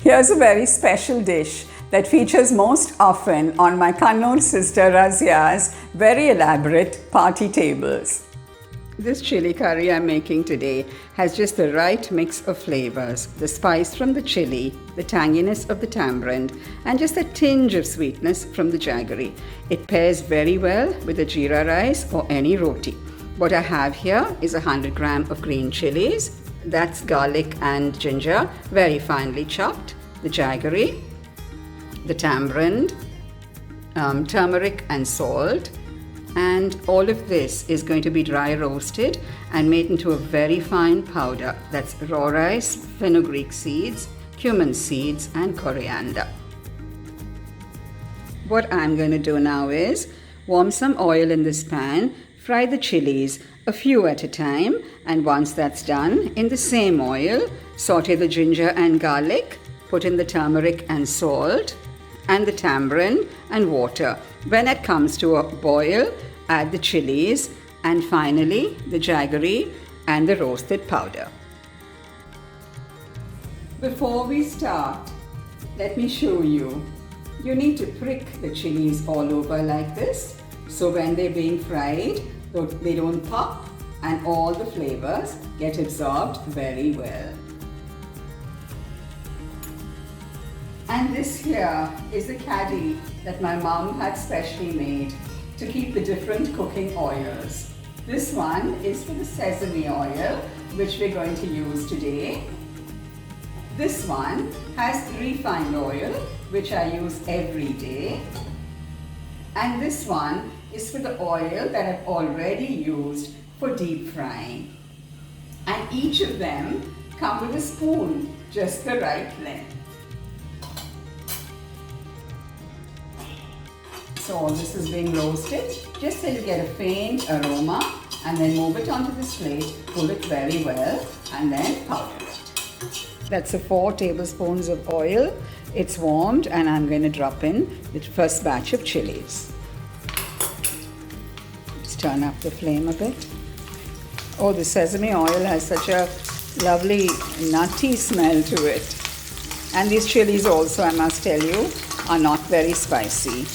Here's a very special dish that features most often on my Kannur sister Razia's very elaborate party tables. This chili curry I'm making today has just the right mix of flavors, the spice from the chili, the tanginess of the tamarind, and just a tinge of sweetness from the jaggery. It pairs very well with the jeera rice or any roti. What I have here is 100 grams of green chilies. That's garlic and ginger, very finely chopped, the jaggery, the tamarind, turmeric and salt, and all of this is going to be dry roasted and made into a very fine powder. That's raw rice, fenugreek seeds, cumin seeds and coriander. What I'm going to do now is warm some oil in this pan, fry the chilies a few at a time, and once that's done, in the same oil, saute the ginger and garlic, put in the turmeric and salt, and the tamarind and water. When it comes to a boil, add the chilies, and finally the jaggery and the roasted powder. Before we start, let me show you. You need to prick the chilies all over like this, so when they're being fried, they don't pop and all the flavors get absorbed very well. And this here is the caddy that my mom had specially made to keep the different cooking oils. This one is for the sesame oil, which we're going to use today. This one has refined oil, which I use every day. And this one is for the oil that I've already used for deep frying. And each of them come with a spoon, just the right length. So all this is being roasted, just till you get a faint aroma, and then move it onto this plate, pull it very well, and then powder it. That's 4 tablespoons of oil. It's warmed, and I'm going to drop in the first batch of chilies. Let's turn up the flame a bit. Oh, the sesame oil has such a lovely nutty smell to it. And these chilies also, I must tell you, are not very spicy.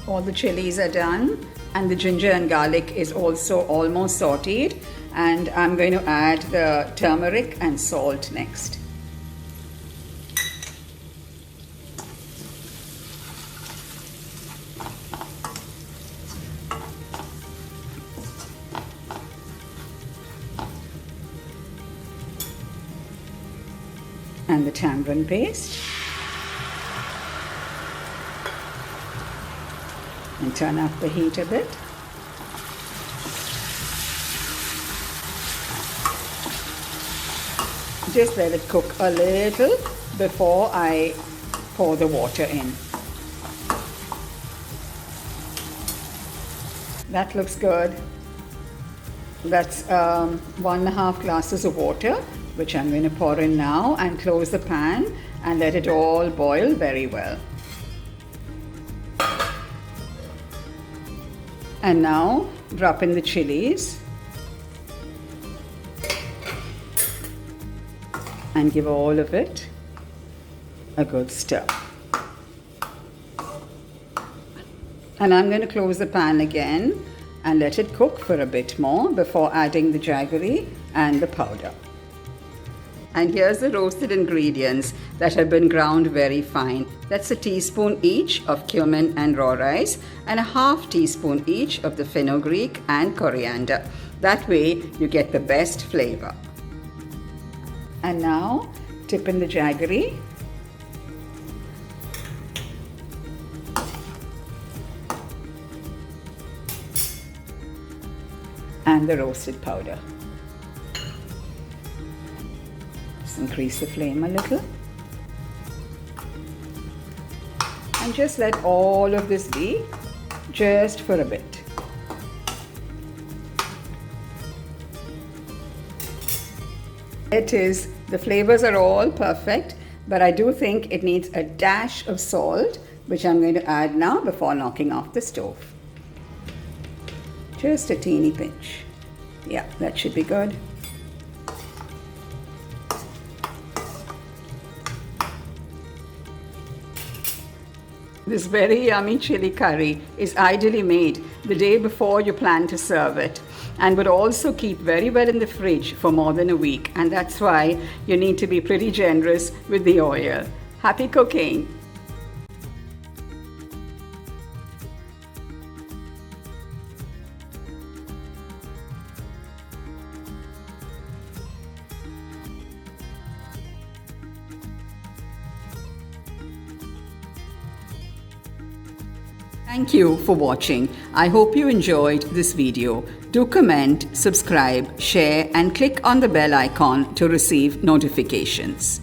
All the chilies are done, and the ginger and garlic is also almost sauteed, and I'm going to add the turmeric and salt next. And the tamarind paste. And turn up the heat a bit. Just let it cook a little before I pour the water in. That looks good. That's 1.5 glasses of water, which I'm going to pour in now, and close the pan and let it all boil very well. And now drop in the chilies and give all of it a good stir. And I'm going to close the pan again and let it cook for a bit more before adding the jaggery and the powder. And here's the roasted ingredients that have been ground very fine. That's 1 teaspoon each of cumin and raw rice, and 1/2 teaspoon each of the fenugreek and coriander. That way you get the best flavor. And now dip in the jaggery. And the roasted powder. Increase the flame a little, and just let all of this be just for a bit. It is, the flavors are all perfect, but I do think it needs a dash of salt, which I'm going to add now before knocking off the stove. Just a teeny pinch. Yeah, that should be good. This very yummy chili curry is ideally made the day before you plan to serve it and would also keep very well in the fridge for more than a week, and that's why you need to be pretty generous with the oil. Happy cooking! Thank you for watching. I hope you enjoyed this video. Do comment, subscribe, share and click on the bell icon to receive notifications.